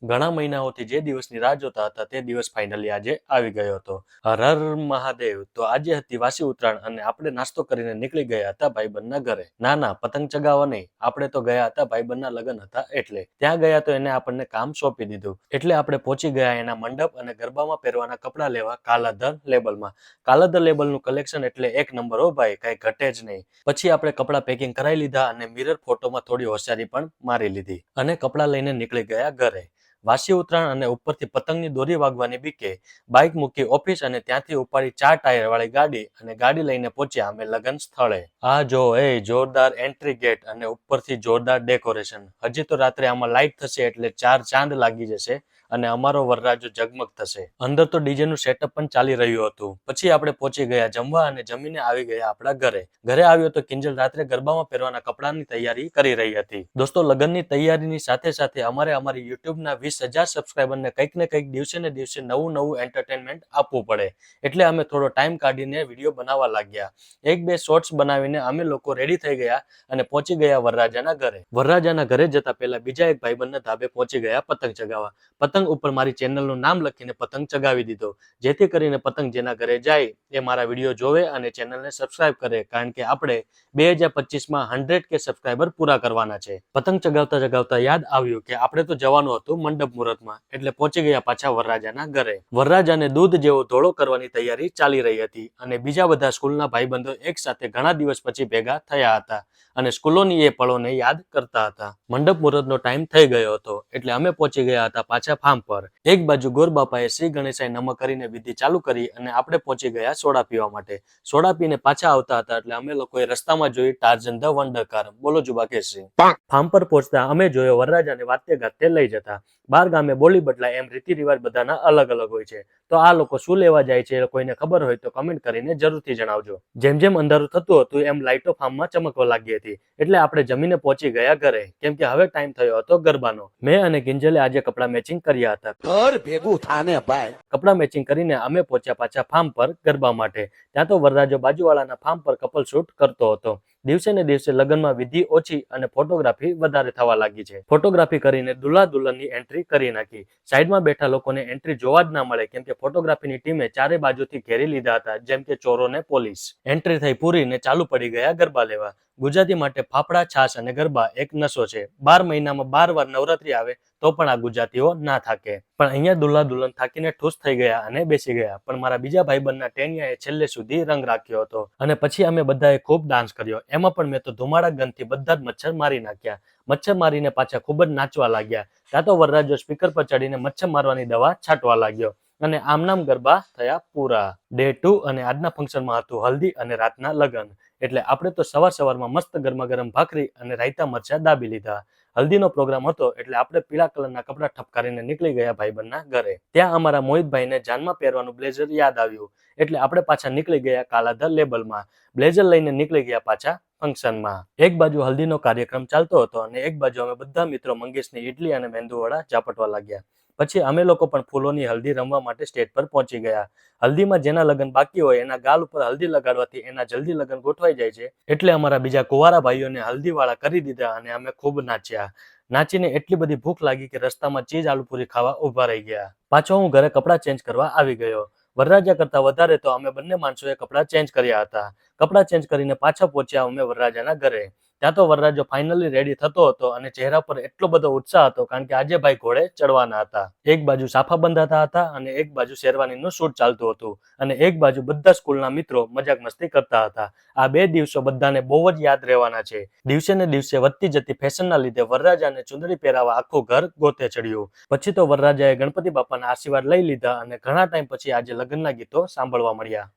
ઘણા મહિનાઓથી જે દિવસની રાહ જોતા હતા તે દિવસ ફાઇનલી આજે આવી ગયો હતો. હર હર મહાદેવ. તો આજે હતી વાસી ઉત્તરાયણ અને આપણે નાસ્તો કરીને નીકળી ગયા હતા ભાઈબંધના ઘરે. ના પતંગ ચગાવવા નહીં, આપણે તો ગયા હતા ભાઈબંધના લગ્ન હતા એટલે. ત્યાં ગયા તો એને આપણને કામ સોંપી દીધું એટલે આપણે પહોંચી ગયા એના મંડપ અને ગરબામાં પહેરવાના કપડા લેવા કાલાધર લેબલમાં. કાલાધર લેબલનું કલેક્શન એટલે એક નંબર હો ભાઈ, કઈ ઘટે જ નહીં. પછી આપણે કપડા પેકિંગ કરાવી લીધા અને મિરર ફોટોમાં થોડી હોશિયારી પણ મારી લીધી અને કપડા લઈને નીકળી ગયા ઘરે. વાસી ઉત્તરાયણ અને ઉપરથી પતંગની દોરી વાગવાની બીકે બાઇક મૂકી ઓફિસ અને ત્યાંથી ઉપાડી 4 ટાયર વાળી ગાડી અને ગાડી લઈને પહોંચ્યા અમે લગ્ન સ્થળે. આ જો જોરદાર એન્ટ્રી ગેટ અને ઉપરથી જોરદાર ડેકોરેશન. હજી તો રાત્રે આમાં લાઇટ થશે એટલે 4 ચાંદ લાગી જશે અને અમારો વરરાજો ઝગમગ થશે. અંદર તો ડીજે નું સેટઅપ પણ ચાલી રહ્યું હતું. પછી આપણે પહોંચી ગયા જમવા અને જમીને આવી ગયા આપણા ઘરે. ઘરે આવ્યો તો કિંજલ રાત્રે ગરબામાં પહેરવાના કપડાની તૈયારી કરી રહી હતી. દોસ્તો, લગ્નની તૈયારીની સાથે સાથે અમારી યુટ્યુબના 20,000 સબસ્ક્રાઈબરને કંઈક ને કંઈક દિવસે ને દિવસે નવું એન્ટરટેનમેન્ટ આપવું પડે એટલે અમે થોડો ટાઈમ કાઢીને વિડીયો બનાવવા લાગ્યા. 1-2 શોર્ટ્સ બનાવીને અમે લોકો રેડી થઈ ગયા અને પહોંચી ગયા વરરાજાના ઘરે. વરરાજાના ઘરે જતા પહેલા બીજા એક ભાઈબંધના ધાબે પહોંચી ગયા પતંગ ચગાવવા. પતંગ ઉપર મારી ચેનલનું નામ લખીને પતંગ ચગાવી દીધો, જેથી કરીને પતંગ જેના ઘરે જાય એ મારા વિડીયો જોવે અને ચેનલને સબસ્ક્રાઇબ કરે, કારણ કે આપણે 2025માં 100K સબસ્ક્રાઇબર પૂરા કરવાના છે. પતંગ ચગાવતા યાદ આવ્યું કે આપણે તો જવાનું હતું મંડપ મુહૂર્તમાં, એટલે પહોંચી ગયા પાછા વરરાજાના ઘરે. વરરાજાને દૂધ જેવો ધોળો કરવાની તૈયારી ચાલી રહી હતી અને બીજા બધા સ્કૂલના ભાઈબંધો એક સાથે ઘણા દિવસ પછી ભેગા થયા હતા અને સ્કૂલોની એ પળોને યાદ કરતા હતા. મંડપ મુહૂર્તનો ટાઈમ થઈ ગયો હતો એટલે અમે પહોંચી ગયા હતા પાછા ફાર્મ પર. એક બાજુ ગોરબાપાએ શ્રી ગણેશાય નમઃ કરીને વિધિ ચાલુ કરી અને આપણે પહોંચી ગયા સોડા પીવા માટે. સોડા પીને પાછા આવતા હતા એટલે અમે લોકોએ રસ્તામાં જોઈ ટાર્ઝન ધ વન્ડર કાર. બોલો જુબાકેશજી. ફાર્મ પર પહોંચતા અમે જોયો વરરાજાને વાતે ગાતે લઈ જતા. 12 ગામે બોલી બદલાય એમ રીતિ રિવાજ બધાના અલગ અલગ હોય છે. તો આ લોકો શું લેવા જાય છે એ કોઈને ખબર હોય તો કમેન્ટ કરીને જરૂરથી જણાવજો. જેમ જેમ અંધારું થતું હતું એમ લાઇટો ફાર્મમાં ચમકવા લાગી હતી એટલે આપણે જમીને પહોંચી ગયા ઘરે, કેમ કે હવે ટાઈમ થયો હતો ગરબાનો. મેં અને કિંજલે આજે કપડા મેચિંગ કર્યા હતા. ઘર ભેગું થાને ભાઈ. કપડા મેચિંગ કરીને અમે પહોંચ્યા પાછા ફાર્મ પર ગરબા માટે. ત્યાં તો વરરાજો બાજુવાળાના ફાર્મ પર કપલ શૂટ કરતો હતો. દિવસે ને દિવસે લગ્નમાં વિધિ ઓછી અને ફોટોગ્રાફી વધારે થવા લાગી છે. ફોટોગ્રાફી કરીને દુલ્હા દુલ્હનની એન્ટ્રી કરી નાખી. સાઈડમાં બેઠા લોકોને એન્ટ્રી જોવા જ ના મળે, કેમ કે ફોટોગ્રાફીની ટીમે ચારે બાજુથી ઘેરી લીધા હતા, જેમ કે ચોરોને પોલીસ. એન્ટ્રી થઈ પૂરી ને ચાલુ પડી ગયા ગરબા લેવા. ગુજરાતી માટે ફાફડા, છાશ અને ગરબા એક નશો છે. 12 મહિનામાં 12 વાર નવરાત્રી આવે તો પણ આ ગુજરાતીઓ ના થાકે. પણ અહીંયા દુલ્હા દુલ્હન થાકીને ઠૂસ થઈ ગયા અને બેસી ગયા. પણ મારા બીજા ભાઈબંધના ટેનિયાએ છેલ્લે સુધી રંગ રાખ્યો હતો અને પછી અમે બધાએ ખૂબ ડાન્સ કર્યો. એમાં પણ મેં તો ધુમાડા ગનથી બધા જ મચ્છર મારી નાખ્યા. મચ્છર મારીને પાછા ખૂબ જ નાચવા લાગ્યા. ત્યાં તો વરરાજો સ્પીકર પર ચડીને મચ્છર મારવાની દવા છાંટવા લાગ્યો અને આમનામ ગરબા થયા પૂરા. ડે 2 અને આજના ફંક્શનમાં હતું હલ્દી અને રાતના લગ્ન. એટલે આપણે તો સવારમાં મસ્ત ગરમા ગરમ ભાખરી અને રાયતા મરચા દાબી લીધા. હલ્દીનો પ્રોગ્રામ હતો એટલે આપણે પીળા કલરના કપડા ઠપકારીને નીકળી ગયા ભાઈબંધના ઘરે. ત્યાં અમારા મોહિતભાઈને જાનમાં પહેરવાનું બ્લેઝર યાદ આવ્યું એટલે આપણે પાછા નીકળી ગયા કાલાધર લેબલમાં. બ્લેઝર લઈને નીકળી ગયા પાછા ફંક્શનમાં. એક બાજુ હલ્દીનો કાર્યક્રમ ચાલતો હતો અને એક બાજુ અમે બધા મિત્રો મંગેશની ઇડલી અને મેંદુવડા ઝાપટવા લાગ્યા. પછી અમે લોકો પણ ફૂલોની હલ્દી રમવા માટે સ્ટેજ પર પહોંચી ગયા. હલ્દીમાં જેના લગ્ન બાકી હોય એના ગાલ ઉપર હલ્દી લગાડવાથી એના જલ્દી લગ્ન ગોઠવાઈ જાય છે, એટલે અમારા બીજા કુંવારા ભાઈઓને હલ્દીવાળા કરી દીધા અને અમે ખૂબ નાચ્યા. નાચીને એટલી બધી ભૂખ લાગી કે રસ્તામાં ચીઝ આલુપુરી ખાવા ઉભા રહી ગયા. પાછો હું ઘરે કપડાં ચેન્જ કરવા આવી ગયો. વરરાજા કરતા વધારે તો અમે બંને માણસોએ કપડાં ચેન્જ કર્યા હતા. કપડાં ચેન્જ કરીને પાછા પહોંચ્યા અમે વરરાજાના ઘરે. ત્યાં તો વરરાજો ફાઇનલી રેડી થતો હતો અને ચહેરા પર એટલો બધો ઉત્સાહ હતો, કારણ કે આજે ભાઈ ઘોડે ચડવાના હતા. એક બાજુ સાફા બંધાતા હતા અને એક બાજુ શેરવાનીનું શૂટ ચાલતું હતું અને એક બાજુ બધા સ્કૂલના મિત્રો મજાક મસ્તી કરતા હતા. આ 2 દિવસો બધાને બહુ જ યાદ રહેવાના છે. દિવસે ને દિવસે વધતી જતી ફેશનના લીધે વરરાજાને ચુંદડી પહેરાવા આખું ઘર ગોતે ચડ્યું. પછી તો વરરાજાએ ગણપતિ બાપાના આશીર્વાદ લઈ લીધા અને ઘણા ટાઈમ પછી આજે લગ્નના ગીતો સાંભળવા મળ્યા.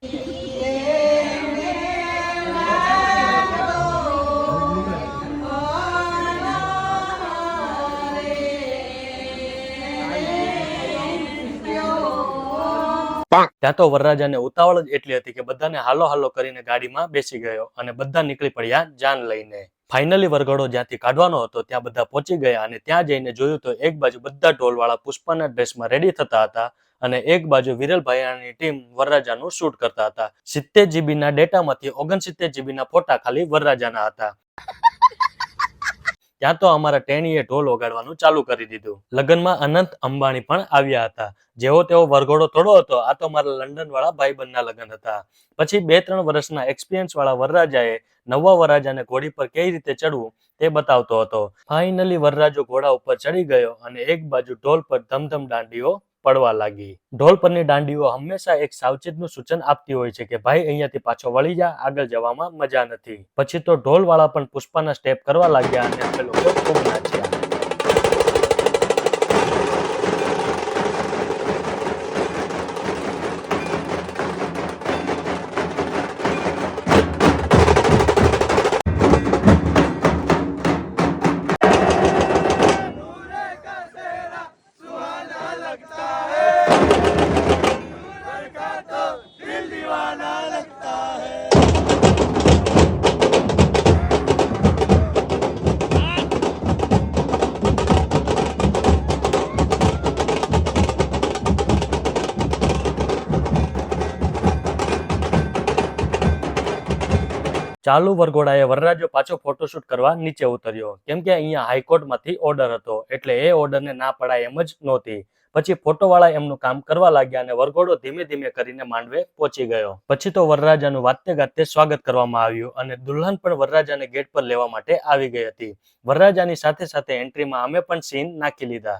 ત્યાં તો વરરાજાને ઉતાવળ જ એટલી હતી કે બધાને હાલો હાલો કરીને ગાડીમાં બેસી ગયો અને બધા નીકળી પડ્યા જાન લઈને. ફાઇનલી વરઘોડો જ્યાંથી કાઢવાનો હતો ત્યાં બધા પહોંચી ગયા અને ત્યાં જઈને જોયું તો એક બાજુ બધા ઢોલવાળા પુષ્પાના ડ્રેસમાં રેડી થતા હતા અને એક બાજુ વિરલ ભાઈયાની ટીમ વરરાજાનું શૂટ કરતા હતા. 70 GB ના ડેટામાંથી 69 GB ના ફોટા ખાલી વરરાજાના હતા. ત્યાં તો અમારા ટેણીએ ઢોલ વગાડવાનું ચાલુ કરી દીધું. લગ્નમાં અનંત અંબાણી પણ આવ્યા હતા. જેવો તેવો વરઘોડો થોડો હતો, આ તો મારા લંડન વાળા ભાઈબંધના લગ્ન હતા. પછી 2-3 વર્ષના એક્સપિરિયન્સ વાળા વરરાજાએ નવા વરરાજાને ઘોડી પર કઈ રીતે ચડવું તે બતાવતો હતો. ફાઇનલી વરરાજો ઘોડા ઉપર ચડી ગયો અને એક બાજુ ઢોલ પર ધમધમ દાંડીઓ પડવા લાગી. ઢોલ પરની દાંડીઓ હંમેશા એક સાવચેતનું સૂચન આપતી હોય છે કે ભાઈ અહીંયાથી પાછો વળી જા, આગળ જવામાં મજા નથી. પછી તો ઢોલ વાળા પણ પુષ્પાના સ્ટેપ કરવા લાગ્યા અને અમે લોકો ખૂબ નાચ્યા. ચાલુ વરઘોડાએ વરરાજો પાછો ફોટોશૂટ કરવા નીચે ઉતર્યો, કેમ કે અહીંયા હાઈકોર્ટમાંથી ઓર્ડર હતો, એટલે એ ઓર્ડરને ના પડાય એમ જ નહોતી. પછી ફોટોવાળા એમનું કામ કરવા લાગ્યા અને વરઘોડો ધીમે ધીમે કરીને માંડવે પહોંચી ગયો. પછી તો વરરાજાનું વાતે ગાતે સ્વાગત કરવામાં આવ્યું અને દુલ્હન પણ વરરાજાને ગેટ પર લેવા માટે આવી ગઈ હતી. વરરાજાની સાથે સાથે એન્ટ્રીમાં અમે પણ સીન નાખી લીધા.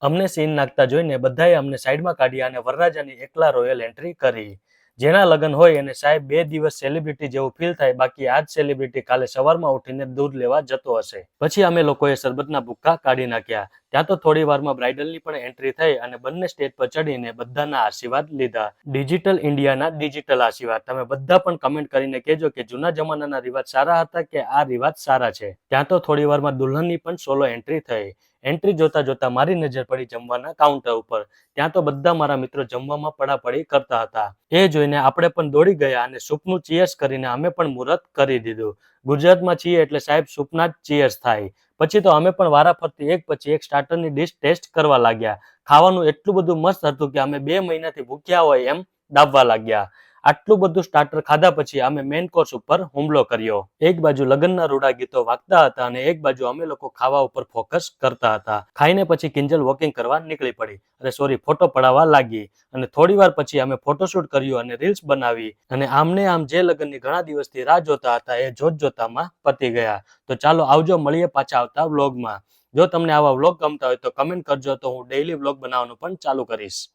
અમને સીન નાખતા જોઈને બધાએ અમને સાઈડમાં કાઢ્યા અને વરરાજાની એકલા રોયલ એન્ટ્રી કરી. જેના લગ્ન હોય એને સાહેબ 2 દિવસ સેલિબ્રિટી જેવું ફીલ થાય, બાકી આ જ સેલિબ્રિટી કાલે સવારમાં ઉઠીને દૂધ લેવા જતો હશે. પછી અમે લોકોએ શરબતના ભૂક્કા કાઢી નાખ્યા. ત્યાં તો થોડી વારમાં બ્રાઇડલની પણ એન્ટ્રી થઈ અને બંને સ્ટેજ પર ચડીને બધાના આશીર્વાદ લીધા. ડિજિટલ ઇન્ડિયાના ડિજિટલ આશીર્વાદ. તમે બધા પણ કમેન્ટ કરીને કહેજો કે જૂના જમાનાના રિવાજ સારા હતા કે આ રિવાજ સારા છે. ત્યાં તો થોડી વારમાં દુલ્હનની પણ સોલો એન્ટ્રી થઈ. એન્ટ્રી જોતા જોતા મારી નજર પડી જમવાના કાઉન્ટર ઉપર. ત્યાં તો બધા મારા મિત્રો જમવામાં પડાપડી કરતા હતા. એ જોઈને આપણે પણ દોડી ગયા અને સૂપનું ચીયર્સ કરીને અમે પણ મુહૂર્ત કરી દીધું. ગુજરાતમાં છીએ એટલે સાહેબ સૂપના જ ચીયર્સ થાય. પછી તો અમે પણ વારાફરતી એક પછી એક સ્ટાર્ટરની ડિશ ટેસ્ટ કરવા લાગ્યા. ખાવાનું એટલું બધું મસ્ત હતું કે અમે 2 મહિનાથી ભૂખ્યા હોય એમ દાબવા લાગ્યા. આટલું બધું સ્ટાર્ટર ખાધા પછી અમે મેઇન કોર્સ ઉપર હુમલો કર્યો. એક બાજુ લગ્નના રૂડા ગીતો વાગતા હતા અને એક બાજુ અમે લોકો ખાવા ઉપર ફોકસ કરતા હતા. ખાઈને પછી કિંજલ વોકિંગ કરવા નીકળી પડી, ફોટો પડાવવા લાગી અને થોડી વાર પછી અમે ફોટોશૂટ કર્યું અને રીલ્સ બનાવી અને આમને આમ જે લગ્નની ઘણા દિવસથી રાહ જોતા હતા એ જોતજોતામાં પતી ગયા. તો ચાલો આવજો, મળીએ પાછા આવતા વ્લોગમાં. જો તમને આવા વ્લોગ ગમતા હોય તો કમેન્ટ કરજો, તો હું ડેઈલી વ્લોગ બનાવવાનું પણ ચાલુ કરીશ.